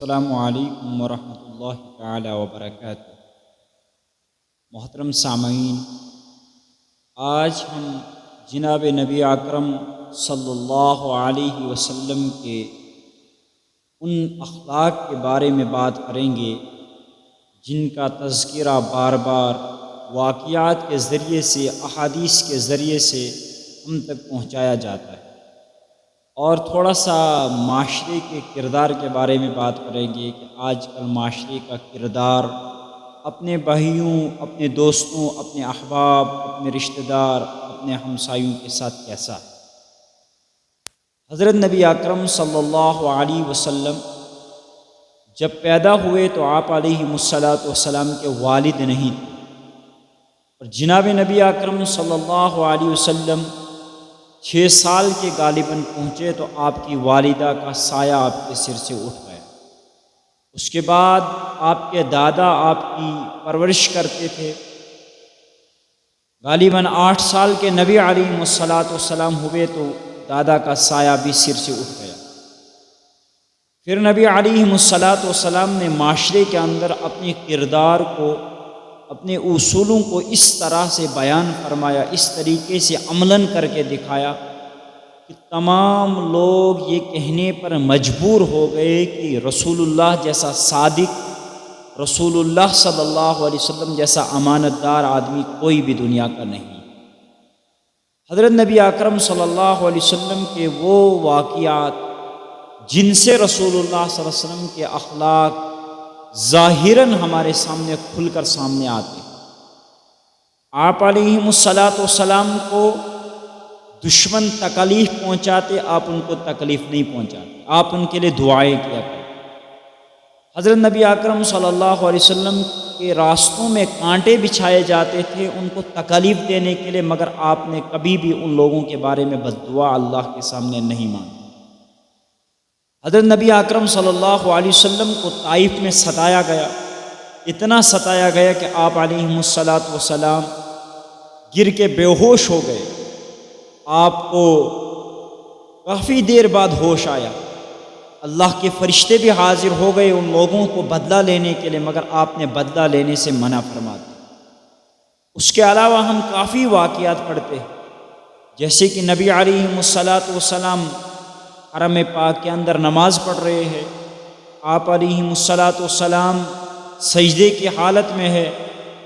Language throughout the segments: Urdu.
السلام علیکم ورحمۃ اللہ تعالی وبرکاتہ۔ محترم سامعین، آج ہم جناب نبی اکرم صلی اللہ علیہ وسلم کے ان اخلاق کے بارے میں بات کریں گے جن کا تذکرہ بار بار واقعات کے ذریعے سے، احادیث کے ذریعے سے ہم تک پہنچایا جاتا ہے، اور تھوڑا سا معاشرے کے کردار کے بارے میں بات کریں گے کہ آج کل معاشرے کا کردار اپنے بھائیوں، اپنے دوستوں، اپنے احباب، اپنے رشتہ دار، اپنے ہمسایوں کے ساتھ کیسا ہے۔ حضرت نبی اکرم صلی اللہ علیہ وسلم جب پیدا ہوئے تو آپ علیہ السلام کے والد نہیں تھے، اور جناب نبی اکرم صلی اللہ علیہ وسلم 6 سال کے غالباً پہنچے تو آپ کی والدہ کا سایہ آپ کے سر سے اٹھ گیا۔ اس کے بعد آپ کے دادا آپ کی پرورش کرتے تھے۔ غالباً 8 سال کے نبی علیہ السلام ہوئے تو دادا کا سایہ بھی سر سے اٹھ گیا۔ پھر نبی علیہ السلام نے معاشرے کے اندر اپنے کردار کو، اپنے اصولوں کو اس طرح سے بیان فرمایا، اس طریقے سے عملاً کر کے دکھایا کہ تمام لوگ یہ کہنے پر مجبور ہو گئے کہ رسول اللہ جیسا صادق، رسول اللہ صلی اللہ علیہ وسلم جیسا امانت دار آدمی کوئی بھی دنیا کا نہیں۔ حضرت نبی اکرم صلی اللہ علیہ وسلم کے وہ واقعات جن سے رسول اللہ صلی اللہ علیہ وسلم کے اخلاق ظاہراً ہمارے سامنے کھل کر سامنے آتے ہیں۔ آپ علیہ السلام کو دشمن تکلیف پہنچاتے، آپ ان کو تکلیف نہیں پہنچاتے، آپ ان کے لیے دعائیں کیا کرتے۔ حضرت نبی اکرم صلی اللہ علیہ وسلم کے راستوں میں کانٹے بچھائے جاتے تھے ان کو تکلیف دینے کے لیے، مگر آپ نے کبھی بھی ان لوگوں کے بارے میں بد دعا اللہ کے سامنے نہیں مانگی۔ حضرت نبی اکرم صلی اللہ علیہ وسلم کو طائف میں ستایا گیا، اتنا ستایا گیا کہ آپ علیہ السلام گر کے بے ہوش ہو گئے۔ آپ کو کافی دیر بعد ہوش آیا، اللہ کے فرشتے بھی حاضر ہو گئے ان لوگوں کو بدلہ لینے کے لیے، مگر آپ نے بدلہ لینے سے منع فرما دیا۔ اس کے علاوہ ہم کافی واقعات پڑھتے ہیں، جیسے کہ نبی علیہ السلام حرم پاک کے اندر نماز پڑھ رہے ہیں، آپ علیہ السلام سجدے کی حالت میں ہے،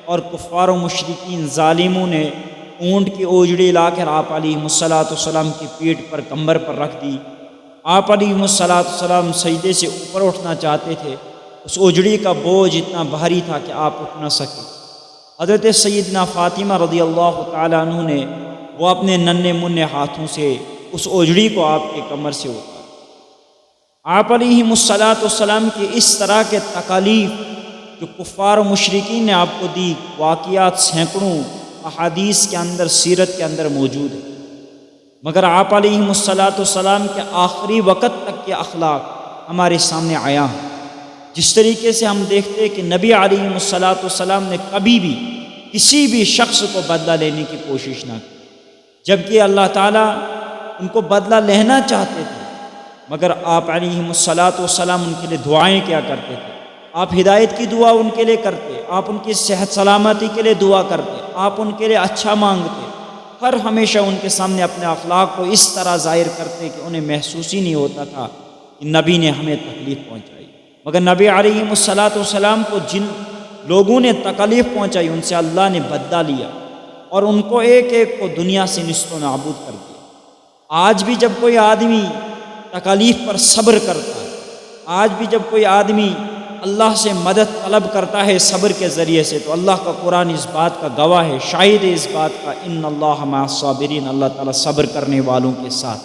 اور کفار و مشرکین ظالموں نے اونٹ کی اوجڑی لا کر آپ علیہ السلام کی پیٹھ پر، کمر پر رکھ دی۔ آپ علیہ السلام سجدے سے اوپر اٹھنا چاہتے تھے، اس اوجڑی کا بوجھ اتنا بھاری تھا کہ آپ اٹھ نہ سکے۔ حضرت سیدنا فاطمہ رضی اللہ تعالیٰ عنہ نے وہ اپنے ننھے منھے ہاتھوں سے اس اوجڑی کو آپ کے کمر سے اتارا۔ آپ علیہ السلام کی اس طرح کے تکالیف جو کفار و مشرکین نے آپ کو دی، واقعات سینکڑوں احادیث کے اندر، سیرت کے اندر موجود ہے، مگر آپ علیہ السلام کے آخری وقت تک کے اخلاق ہمارے سامنے آیا ہیں۔ جس طریقے سے ہم دیکھتے ہیں کہ نبی علیہ السلام نے کبھی بھی کسی بھی شخص کو بدلہ لینے کی کوشش نہ کی، جبکہ اللہ تعالیٰ ان کو بدلہ لینا چاہتے تھے، مگر آپ علیہ السلام ان کے لیے دعائیں کیا کرتے تھے۔ آپ ہدایت کی دعا ان کے لیے کرتے، آپ ان کی صحت سلامتی کے لیے دعا کرتے، آپ ان کے لیے اچھا مانگتے، ہر ہمیشہ ان کے سامنے اپنے اخلاق کو اس طرح ظاہر کرتے کہ انہیں محسوس ہی نہیں ہوتا تھا کہ نبی نے ہمیں تکلیف پہنچائی۔ مگر نبی علیہ السلام کو جن لوگوں نے تکلیف پہنچائی ان سے اللہ نے بدلہ لیا، اور ان کو ایک ایک کو دنیا سے نیست و نابود کر دیا۔ آج بھی جب کوئی آدمی تکلیف پر صبر کرتا ہے، آج بھی جب کوئی آدمی اللہ سے مدد طلب کرتا ہے صبر کے ذریعے سے، تو اللہ کا قرآن اس بات کا گواہ ہے، شاہد ہے اس بات کا، ان اللہ مع الصابرین، اللہ تعالیٰ صبر کرنے والوں کے ساتھ۔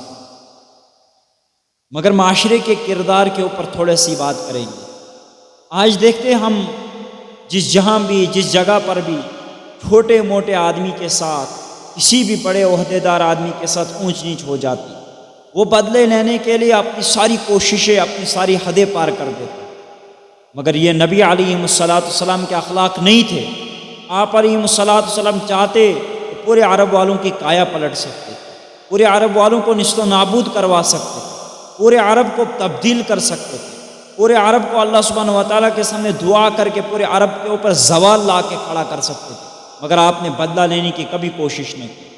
مگر معاشرے کے کردار کے اوپر تھوڑی سی بات کریں گے۔ آج دیکھتے ہم جس جہاں بھی، جس جگہ پر بھی چھوٹے موٹے آدمی کے ساتھ، کسی بھی بڑے عہدیدار آدمی کے ساتھ اونچ نیچ ہو جاتی، وہ بدلے لینے کے لیے اپنی ساری کوششیں، اپنی ساری حدیں پار کر دیتے، مگر یہ نبی علیہ السلام کے اخلاق نہیں تھے۔ آپ علیہ السلام چاہتے تو پورے عرب والوں کی کایا پلٹ سکتے، پورے عرب والوں کو نیست و نابود کروا سکتے، پورے عرب کو تبدیل کر سکتے تھے، پورے عرب کو اللہ سبحانہ و تعالیٰ کے سامنے دعا کر کے پورے عرب کے اوپر زوال لا کے کھڑا کر سکتے تھے، مگر آپ نے بدلہ لینے کی کبھی کوشش نہیں کی۔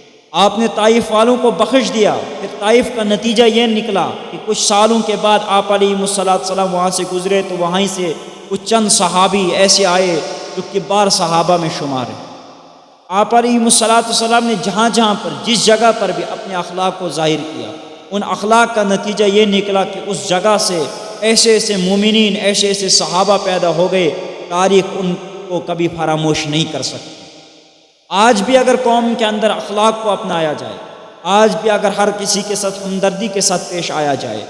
آپ نے طائف والوں کو بخش دیا، پھر طائف کا نتیجہ یہ نکلا کہ کچھ سالوں کے بعد آپ علیہ السلام وہاں سے گزرے تو وہاں سے کچھ چند صحابی ایسے آئے جو کبار صحابہ میں شمار ہیں۔ آپ علیہ السلام نے جہاں جہاں پر جس جگہ پر بھی اپنے اخلاق کو ظاہر کیا، ان اخلاق کا نتیجہ یہ نکلا کہ اس جگہ سے ایسے ایسے مومنین، ایسے ایسے صحابہ پیدا ہو گئے، تاریخ ان کو کبھی فراموش نہیں کر سکتی۔ آج بھی اگر قوم کے اندر اخلاق کو اپنایا جائے، آج بھی اگر ہر کسی کے ساتھ ہمدردی کے ساتھ پیش آیا جائے،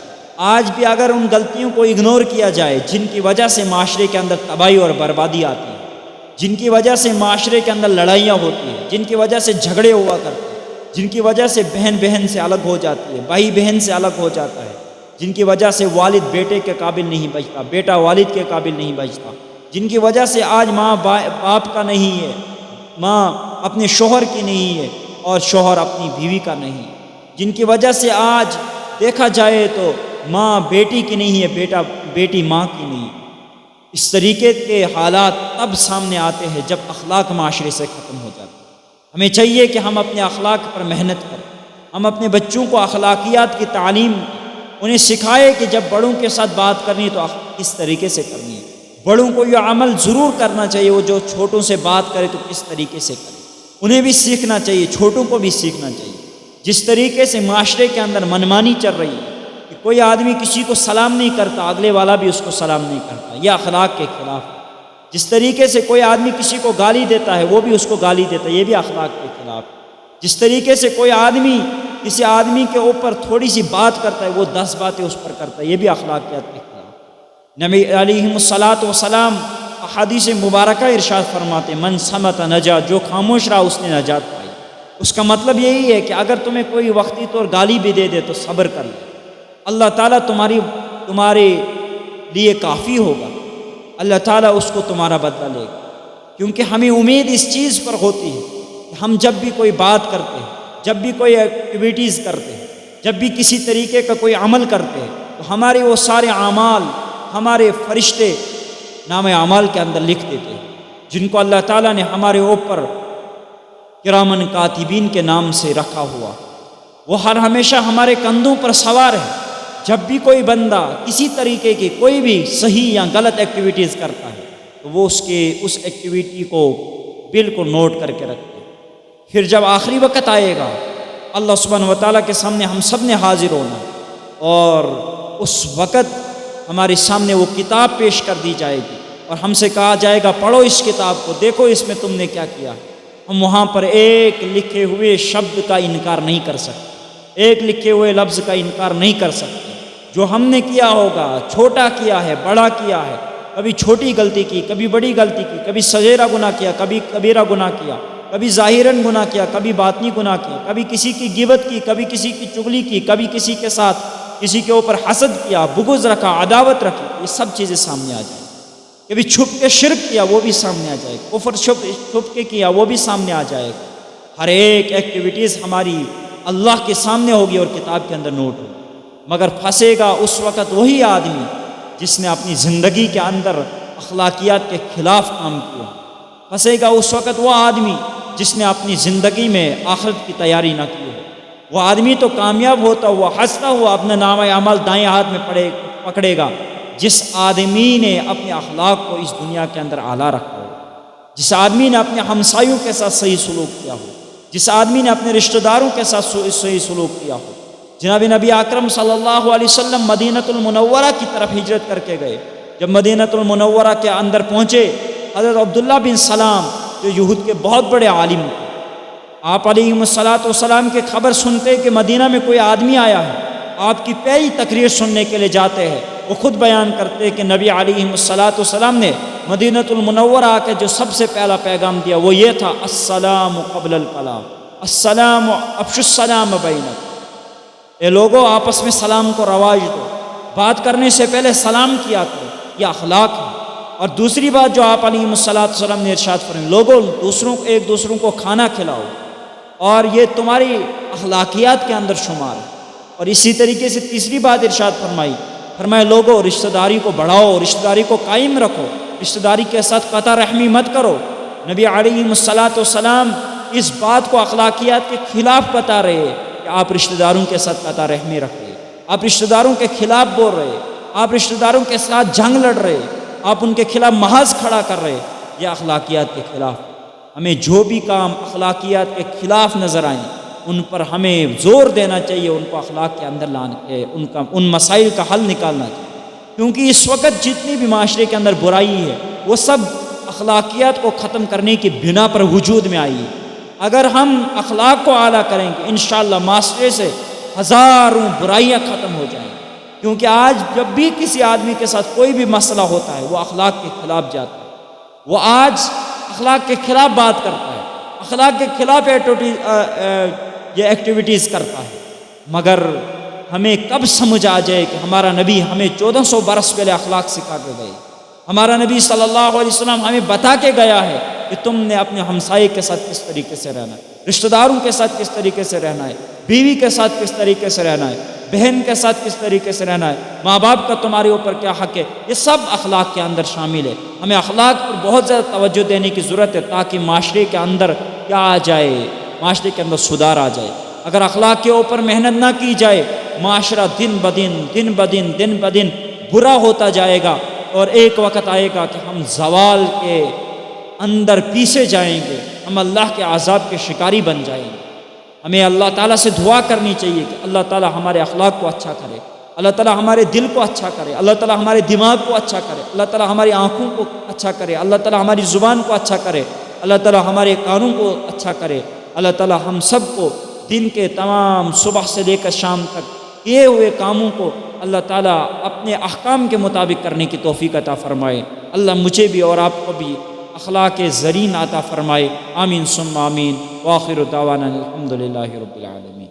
آج بھی اگر ان غلطیوں کو اگنور کیا جائے جن کی وجہ سے معاشرے کے اندر تباہی اور بربادی آتی ہے، جن کی وجہ سے معاشرے کے اندر لڑائیاں ہوتی ہیں، جن کی وجہ سے جھگڑے ہوا کرتے ہیں، جن کی وجہ سے بہن بہن سے الگ ہو جاتی ہے، بھائی بہن سے الگ ہو جاتا ہے، جن کی وجہ سے والد بیٹے کے قابل نہیں بچتا، بیٹا والد کے قابل نہیں بچتا، جن کی وجہ سے آج ماں باپ کا نہیں ہے، ماں اپنے شوہر کی نہیں ہے اور شوہر اپنی بیوی کا نہیں ہے، جن کی وجہ سے آج دیکھا جائے تو ماں بیٹی کی نہیں ہے، بیٹی ماں کی نہیں ہے۔ اس طریقے کے حالات تب سامنے آتے ہیں جب اخلاق معاشرے سے ختم ہو جاتے ہیں۔ ہمیں چاہیے کہ ہم اپنے اخلاق پر محنت کریں، ہم اپنے بچوں کو اخلاقیات کی تعلیم انہیں سکھائے کہ جب بڑوں کے ساتھ بات کرنی تو کس طریقے سے کرنی ہے۔ بڑوں کو یہ عمل ضرور کرنا چاہیے، وہ جو چھوٹوں سے بات کرے تو کس طریقے سے کرے، انہیں بھی سیکھنا چاہیے، چھوٹوں کو بھی سیکھنا چاہیے۔ جس طریقے سے معاشرے کے اندر منمانی چل رہی ہے کہ کوئی آدمی کسی کو سلام نہیں کرتا، اگلے والا بھی اس کو سلام نہیں کرتا، یہ اخلاق کے خلاف ہے۔ جس طریقے سے کوئی آدمی کسی کو گالی دیتا ہے وہ بھی اس کو گالی دیتا ہے، یہ بھی اخلاق کے خلاف ہے۔ جس طریقے سے کوئی آدمی کسی آدمی کے اوپر تھوڑی سی بات کرتا ہے وہ 10 باتیں اس پر کرتا ہے، یہ بھی اخلاقیات کے خلاف۔ نبی علیہ السلام احادیث مبارکہ ارشاد فرماتے من صمت نجا، جو خاموش رہا اس نے نجات پائی۔ اس کا مطلب یہی ہے کہ اگر تمہیں کوئی وقتی طور گالی بھی دے دے تو صبر کر لے، اللہ تعالیٰ تمہارے لیے کافی ہوگا، اللہ تعالیٰ اس کو تمہارا بدلہ لے گا۔ کیونکہ ہمیں امید اس چیز پر ہوتی ہے کہ ہم جب بھی کوئی بات کرتے ہیں، جب بھی کوئی ایکٹیویٹیز کرتے ہیں، جب بھی کسی طریقے کا کوئی عمل کرتے ہیں تو ہمارے وہ سارے اعمال ہمارے فرشتے نام اعمال کے اندر لکھ دیتے ہیں، جن کو اللہ تعالیٰ نے ہمارے اوپر کرامن کاتبین کے نام سے رکھا ہوا، وہ ہر ہمیشہ ہمارے کندھوں پر سوار ہے۔ جب بھی کوئی بندہ کسی طریقے کی کوئی بھی صحیح یا غلط ایکٹیویٹیز کرتا ہے تو وہ اس ایکٹیویٹی کو بالکل نوٹ کر کے رکھتے ہیں۔ پھر جب آخری وقت آئے گا اللہ سبحانہ و تعالیٰ کے سامنے ہم سب نے حاضر ہونا، اور اس وقت ہمارے سامنے وہ کتاب پیش کر دی جائے گی اور ہم سے کہا جائے گا پڑھو اس کتاب کو، دیکھو اس میں تم نے کیا کیا۔ ہم وہاں پر ایک لکھے ہوئے شبد کا انکار نہیں کر سکتے، ایک لکھے ہوئے لفظ کا انکار نہیں کر سکتے۔ جو ہم نے کیا ہوگا، چھوٹا کیا ہے، بڑا کیا ہے، کبھی چھوٹی غلطی کی، کبھی بڑی غلطی کی، کبھی صغیرہ گناہ کیا، کبھی کبیرہ گناہ کیا، کبھی ظاہراً گناہ کیا، کبھی باطنی گناہ کیا، کبھی کسی کی غیبت کی، کبھی کسی کی چغلی کی، کبھی کسی کے ساتھ کسی کے اوپر حسد کیا، بغض رکھا، عداوت رکھی، یہ سب چیزیں سامنے آ جائیں۔ کبھی چھپ کے شرک کیا وہ بھی سامنے آ جائے گا، کفر چھپ کے کیا وہ بھی سامنے آ جائے گا۔ ہر ایک ایکٹیویٹیز ہماری اللہ کے سامنے ہوگی اور کتاب کے اندر نوٹ ہوگی، مگر پھنسے گا اس وقت وہی آدمی جس نے اپنی زندگی کے اندر اخلاقیات کے خلاف کام کیا، پھنسے گا اس وقت وہ آدمی جس نے اپنی زندگی میں آخرت کی تیاری نہ کی ہو۔ وہ آدمی تو کامیاب ہوتا ہوا ہنستا ہوا اپنا نامہ اعمال دائیں ہاتھ میں پکڑے گا جس آدمی نے اپنے اخلاق کو اس دنیا کے اندر اعلیٰ رکھا ہو، جس آدمی نے اپنے ہمسایوں کے ساتھ صحیح سلوک کیا ہو، جس آدمی نے اپنے رشتہ داروں کے ساتھ صحیح سلوک کیا ہو۔ جناب نبی اکرم صلی اللہ علیہ وسلم مدینۃ المنورہ کی طرف ہجرت کر کے گئے۔ جب مدینۃ المنورہ کے اندر پہنچے، حضرت عبداللہ بن سلام جو یہود کے بہت بڑے عالم تھے، آپ علیہ السلام کے خبر سنتے کہ مدینہ میں کوئی آدمی آیا ہے، آپ کی پہلی تقریر سننے کے لیے جاتے ہیں۔ وہ خود بیان کرتے کہ نبی علیہ السلام نے مدینۃ المنورہ آ کے جو سب سے پہلا پیغام دیا وہ یہ تھا السلام قبل الکلام، السلام افشوا السلام بینکم، اے لوگوں آپس میں سلام کو رواج دو، بات کرنے سے پہلے سلام کیا کرو، یہ اخلاق ہے۔ اور دوسری بات جو آپ علیہ السلام نے ارشاد فرمائی، لوگوں ایک دوسروں کو کھانا کھلاؤ، اور یہ تمہاری اخلاقیات کے اندر شمار ہے۔ اور اسی طریقے سے تیسری بات ارشاد فرمائی فرمایا لوگوں رشتہ داری کو بڑھاؤ، رشتہ داری کو قائم رکھو، رشتہ داری کے ساتھ قطع رحمی مت کرو۔ نبی علیہ السلام اس بات کو اخلاقیات کے خلاف بتا رہے ہیں کہ آپ رشتہ داروں کے ساتھ قطع رحمی رکھ رہے، آپ رشتہ داروں کے خلاف بول رہے، آپ رشتہ داروں کے ساتھ جنگ لڑ رہے، آپ ان کے خلاف محاذ کھڑا کر رہے، یہ اخلاقیات کے خلاف۔ ہمیں جو بھی کام اخلاقیات کے خلاف نظر آئیں ان پر ہمیں زور دینا چاہیے، ان کو اخلاق کے اندر لانا، ان مسائل کا حل نکالنا چاہیے، کیونکہ اس وقت جتنی بھی معاشرے کے اندر برائی ہے وہ سب اخلاقیات کو ختم کرنے کی بنا پر وجود میں آئی ہے۔ اگر ہم اخلاق کو اعلیٰ کریں گے انشاءاللہ معاشرے سے ہزاروں برائیاں ختم ہو جائیں گی، کیونکہ آج جب بھی کسی آدمی کے ساتھ کوئی بھی مسئلہ ہوتا ہے وہ اخلاق کے خلاف جاتا ہے، وہ آج اخلاق کے خلاف بات کرتا ہے، اخلاق کے خلاف یہ ایکٹیویٹیز کرتا ہے۔ مگر ہمیں کب سمجھ آ جائے کہ ہمارا نبی ہمیں 1400 برس پہلے اخلاق سکھا کے گئے، ہمارا نبی صلی اللہ علیہ وسلم ہمیں بتا کے گیا ہے کہ تم نے اپنے ہمسائے کے ساتھ کس طریقے سے رہنا ہے، رشتہ داروں کے ساتھ کس طریقے سے رہنا ہے، بیوی کے ساتھ کس طریقے سے رہنا ہے، بہن کے ساتھ کس طریقے سے رہنا ہے، ماں باپ کا تمہارے اوپر کیا حق ہے، یہ سب اخلاق کے اندر شامل ہے۔ ہمیں اخلاق پر بہت زیادہ توجہ دینے کی ضرورت ہے تاکہ معاشرے کے اندر کیا آ جائے، معاشرے کے اندر سدھار آ جائے۔ اگر اخلاق کے اوپر محنت نہ کی جائے معاشرہ دن بدن برا ہوتا جائے گا، اور ایک وقت آئے گا کہ ہم زوال کے اندر پیسے جائیں گے، ہم اللہ کے عذاب کے شکاری بن جائیں گے۔ ہمیں اللہ تعالیٰ سے دعا کرنی چاہیے کہ اللہ تعالیٰ ہمارے اخلاق کو اچھا کرے، اللہ تعالیٰ ہمارے دل کو اچھا کرے، اللہ تعالیٰ ہمارے دماغ کو اچھا کرے، اللہ تعالیٰ ہماری آنکھوں کو اچھا کرے، اللہ تعالیٰ ہماری زبان کو اچھا کرے، اللہ تعالیٰ ہمارے کانوں کو اچھا کرے، اللہ تعالیٰ ہم سب کو دن کے تمام صبح سے لے کر شام تک کیے ہوئے کاموں کو اللہ تعالیٰ اپنے احکام کے مطابق کرنے کی توفیق عطا فرمائے۔ اللہ مجھے بھی اور آپ کو بھی اخلاق زرین عطا فرمائے، آمین ثم آمین، وآخر دعوانا الحمدللہ رب العالمین۔